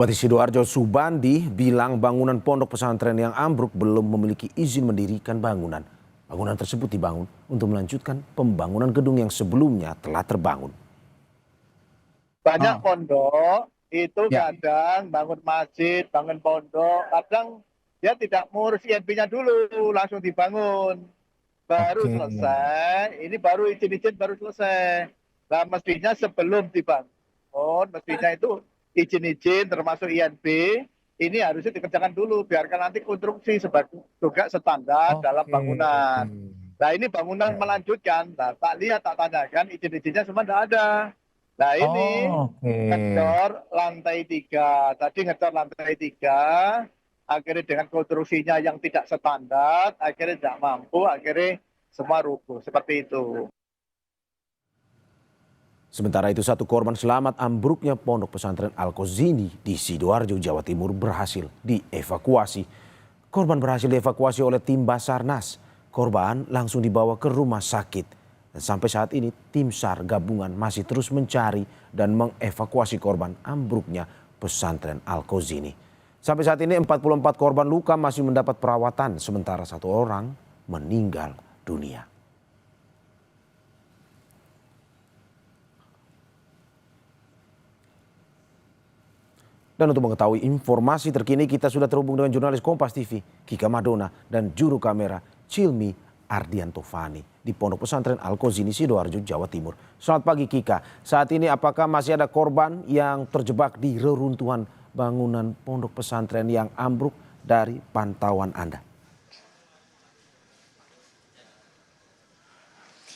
Bupati Sidoarjo Subandi bilang bangunan pondok pesantren yang ambruk belum memiliki izin mendirikan bangunan. Bangunan tersebut dibangun untuk melanjutkan pembangunan gedung yang sebelumnya telah terbangun. Banyak Oh, pondok itu ya. kadang bangun masjid, bangun pondok, kadang dia tidak mengurus INB-nya dulu, langsung dibangun. Baru Oke. selesai, ini baru izin-izin baru selesai. Nah, mestinya sebelum dibangun, mestinya itu izin-izin termasuk INB, ini harusnya dikerjakan dulu, biarkan nanti konstruksi sebagai juga standar dalam Oke, oke. bangunan. Nah, ini bangunan Ya, ya. melanjutkan, nah, tak lihat, tak tanyakan, izin-izinnya semua tidak ada. Nah, ini Oh, oke. ngecor lantai 3. Tadi ngecor lantai 3, akhirnya dengan konstruksinya yang tidak standar, akhirnya tidak mampu, akhirnya semua rubuh. Seperti itu. Sementara itu satu korban selamat ambruknya pondok pesantren Al-Kozini di Sidoarjo, Jawa Timur berhasil dievakuasi. Korban berhasil dievakuasi oleh tim Basarnas. Korban langsung dibawa ke rumah sakit. Dan sampai saat ini tim SAR gabungan masih terus mencari dan mengevakuasi korban ambruknya pesantren Al-Kozini. Sampai saat ini 44 korban luka masih mendapat perawatan, sementara satu orang meninggal dunia. Dan untuk mengetahui informasi terkini kita sudah terhubung dengan jurnalis Kompas TV Kika Madona dan juru kamera Cilmi Ardianto Fani di Pondok Pesantren Al-Kozini Sidoarjo, Jawa Timur. Selamat pagi Kika. Saat ini apakah masih ada korban yang terjebak di reruntuhan bangunan pondok pesantren yang ambruk dari pantauan Anda?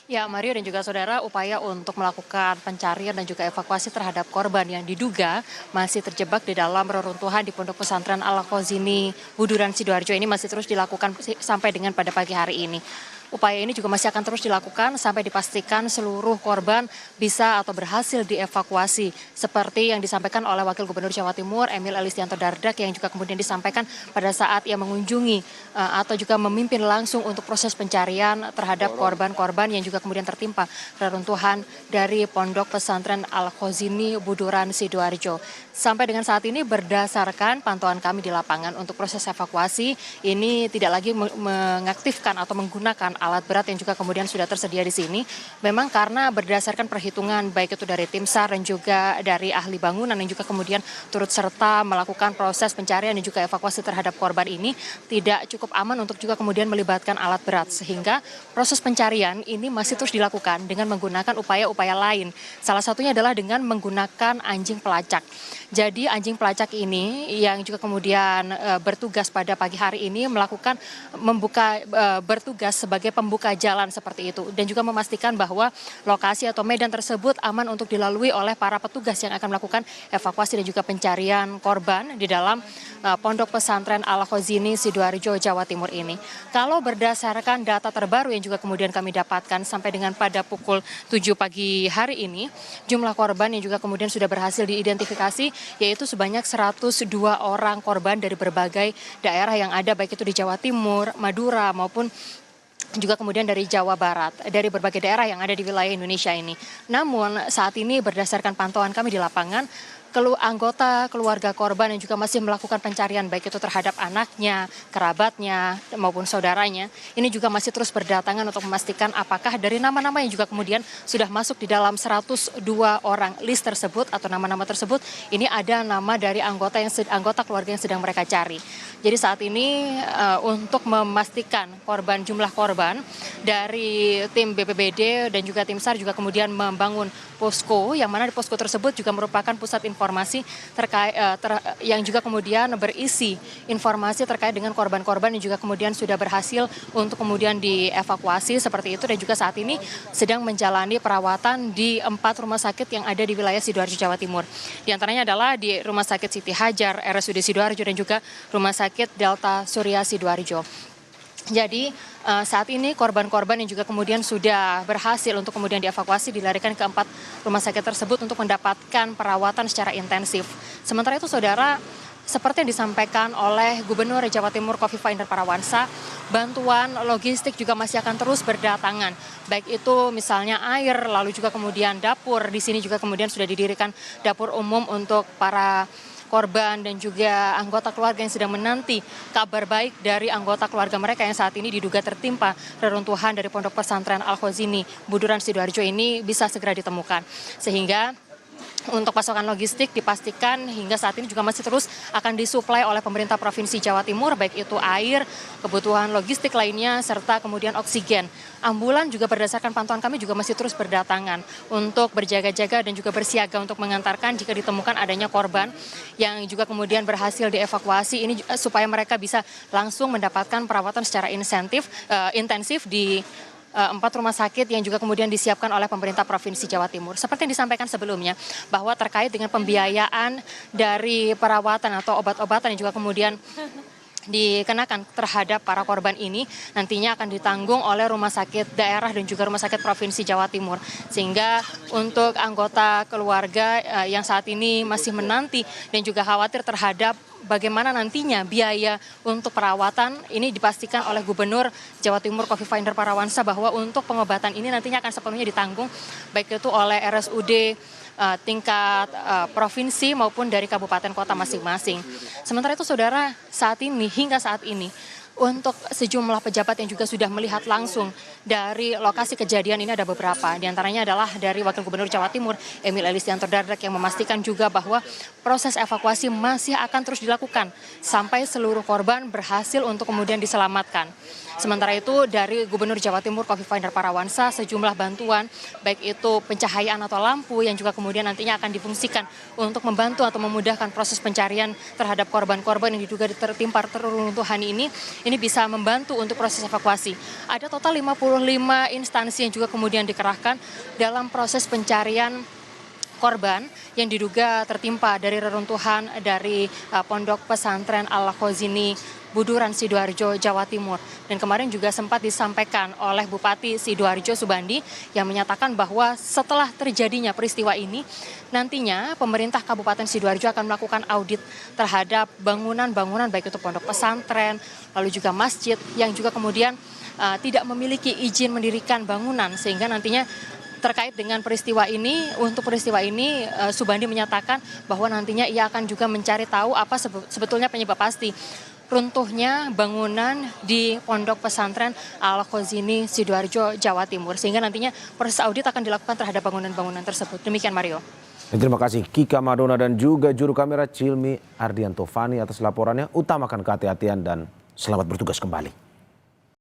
Ya, Mario dan juga saudara, upaya untuk melakukan pencarian dan juga evakuasi terhadap korban yang diduga masih terjebak di dalam reruntuhan di Pondok Pesantren Al-Kozini Buduran Sidoarjo ini masih terus dilakukan sampai dengan pada pagi hari ini. Upaya ini juga masih akan terus dilakukan sampai dipastikan seluruh korban bisa atau berhasil dievakuasi. Seperti yang disampaikan oleh Wakil Gubernur Jawa Timur Emil Elistianto Dardak yang juga kemudian disampaikan pada saat ia mengunjungi atau juga memimpin langsung untuk proses pencarian terhadap korban-korban yang juga kemudian tertimpa reruntuhan dari Pondok Pesantren Al-Kozini Buduran Sidoarjo. Sampai dengan saat ini berdasarkan pantauan kami di lapangan untuk proses evakuasi ini tidak lagi mengaktifkan atau menggunakan alat berat yang juga kemudian sudah tersedia di sini. Memang karena berdasarkan perhitungan baik itu dari tim SAR dan juga dari ahli bangunan yang juga kemudian turut serta melakukan proses pencarian dan juga evakuasi terhadap korban ini tidak cukup aman untuk juga kemudian melibatkan alat berat. Sehingga proses pencarian ini masih terus dilakukan dengan menggunakan upaya-upaya lain. Salah satunya adalah dengan menggunakan anjing pelacak. Jadi anjing pelacak ini yang juga kemudian bertugas pada pagi hari ini melakukan bertugas sebagai pembuka jalan seperti itu dan juga memastikan bahwa lokasi atau medan tersebut aman untuk dilalui oleh para petugas yang akan melakukan evakuasi dan juga pencarian korban di dalam Pondok Pesantren Al-Kozini Sidoarjo, Jawa Timur ini. Kalau berdasarkan data terbaru yang juga kemudian kami dapatkan sampai dengan pada pukul 7 pagi hari ini, jumlah korban yang juga kemudian sudah berhasil diidentifikasi yaitu sebanyak 102 orang korban dari berbagai daerah yang ada baik itu di Jawa Timur, Madura maupun juga kemudian dari Jawa Barat, dari berbagai daerah yang ada di wilayah Indonesia ini. Namun saat ini berdasarkan pantauan kami di lapangan, anggota keluarga korban yang juga masih melakukan pencarian baik itu terhadap anaknya, kerabatnya maupun saudaranya, ini juga masih terus berdatangan untuk memastikan apakah dari nama-nama yang juga kemudian sudah masuk di dalam 102 orang list tersebut atau nama-nama tersebut, ini ada nama dari anggota keluarga yang sedang mereka cari. Jadi saat ini untuk memastikan jumlah korban dari tim BPBD dan juga tim SAR juga kemudian membangun posko, yang mana di posko tersebut juga merupakan pusat informasi yang juga kemudian berisi informasi terkait dengan korban-korban yang juga kemudian sudah berhasil untuk kemudian dievakuasi seperti itu dan juga saat ini sedang menjalani perawatan di 4 rumah sakit yang ada di wilayah Sidoarjo, Jawa Timur. Di antaranya adalah di Rumah Sakit Siti Hajar, RSUD Sidoarjo dan juga Rumah Sakit Delta Surya Sidoarjo. Jadi saat ini korban-korban yang juga kemudian sudah berhasil untuk kemudian dievakuasi dilarikan ke 4 rumah sakit tersebut untuk mendapatkan perawatan secara intensif. Sementara itu saudara, seperti yang disampaikan oleh Gubernur Jawa Timur Khofifah Indar Parawansa, bantuan logistik juga masih akan terus berdatangan. Baik itu misalnya air, lalu juga kemudian dapur. Di sini juga kemudian sudah didirikan dapur umum untuk para korban dan juga anggota keluarga yang sedang menanti kabar baik dari anggota keluarga mereka yang saat ini diduga tertimpa reruntuhan dari Pondok Pesantren Al-Khozini Buduran Sidoarjo ini bisa segera ditemukan. Sehingga untuk pasokan logistik dipastikan hingga saat ini juga masih terus akan disuplai oleh pemerintah Provinsi Jawa Timur, baik itu air, kebutuhan logistik lainnya, serta kemudian oksigen. Ambulan juga berdasarkan pantauan kami juga masih terus berdatangan untuk berjaga-jaga dan juga bersiaga untuk mengantarkan jika ditemukan adanya korban yang juga kemudian berhasil dievakuasi ini supaya mereka bisa langsung mendapatkan perawatan secara intensif di 4 rumah sakit yang juga kemudian disiapkan oleh pemerintah Provinsi Jawa Timur. Seperti yang disampaikan sebelumnya, bahwa terkait dengan pembiayaan dari perawatan atau obat-obatan yang juga kemudian dikenakan terhadap para korban ini nantinya akan ditanggung oleh rumah sakit daerah dan juga rumah sakit Provinsi Jawa Timur. Sehingga untuk anggota keluarga yang saat ini masih menanti dan juga khawatir terhadap bagaimana nantinya biaya untuk perawatan ini dipastikan oleh Gubernur Jawa Timur Kofifa Indar Parawansa bahwa untuk pengobatan ini nantinya akan sepenuhnya ditanggung baik itu oleh RSUD tingkat provinsi maupun dari kabupaten kota masing-masing. Sementara itu saudara, hingga saat ini untuk sejumlah pejabat yang juga sudah melihat langsung dari lokasi kejadian ini ada beberapa. Di antaranya adalah dari Wakil Gubernur Jawa Timur Emil Elistianto Dardak yang memastikan juga bahwa proses evakuasi masih akan terus dilakukan sampai seluruh korban berhasil untuk kemudian diselamatkan. Sementara itu dari Gubernur Jawa Timur Kofifa Indar Parawansa sejumlah bantuan baik itu pencahayaan atau lampu yang juga kemudian nantinya akan difungsikan untuk membantu atau memudahkan proses pencarian terhadap korban-korban yang diduga tertimpa reruntuhan ini bisa membantu untuk proses evakuasi. Ada total 55 instansi yang juga kemudian dikerahkan dalam proses pencarian korban yang diduga tertimpa dari reruntuhan dari Pondok Pesantren Al-Khozini Buduran Sidoarjo, Jawa Timur. Dan kemarin juga sempat disampaikan oleh Bupati Sidoarjo Subandi yang menyatakan bahwa setelah terjadinya peristiwa ini, nantinya pemerintah Kabupaten Sidoarjo akan melakukan audit terhadap bangunan-bangunan baik itu pondok pesantren, lalu juga masjid yang juga kemudian tidak memiliki izin mendirikan bangunan sehingga nantinya terkait dengan peristiwa ini, untuk peristiwa ini Subandi menyatakan bahwa nantinya ia akan juga mencari tahu apa sebetulnya penyebab pasti runtuhnya bangunan di Pondok Pesantren Al-Khozini Sidoarjo, Jawa Timur. Sehingga nantinya proses audit akan dilakukan terhadap bangunan-bangunan tersebut. Demikian Mario. Terima kasih Kika Madona dan juga juru kamera Cilmi Ardianto Fani atas laporannya. Utamakan kehati-hatian dan selamat bertugas kembali.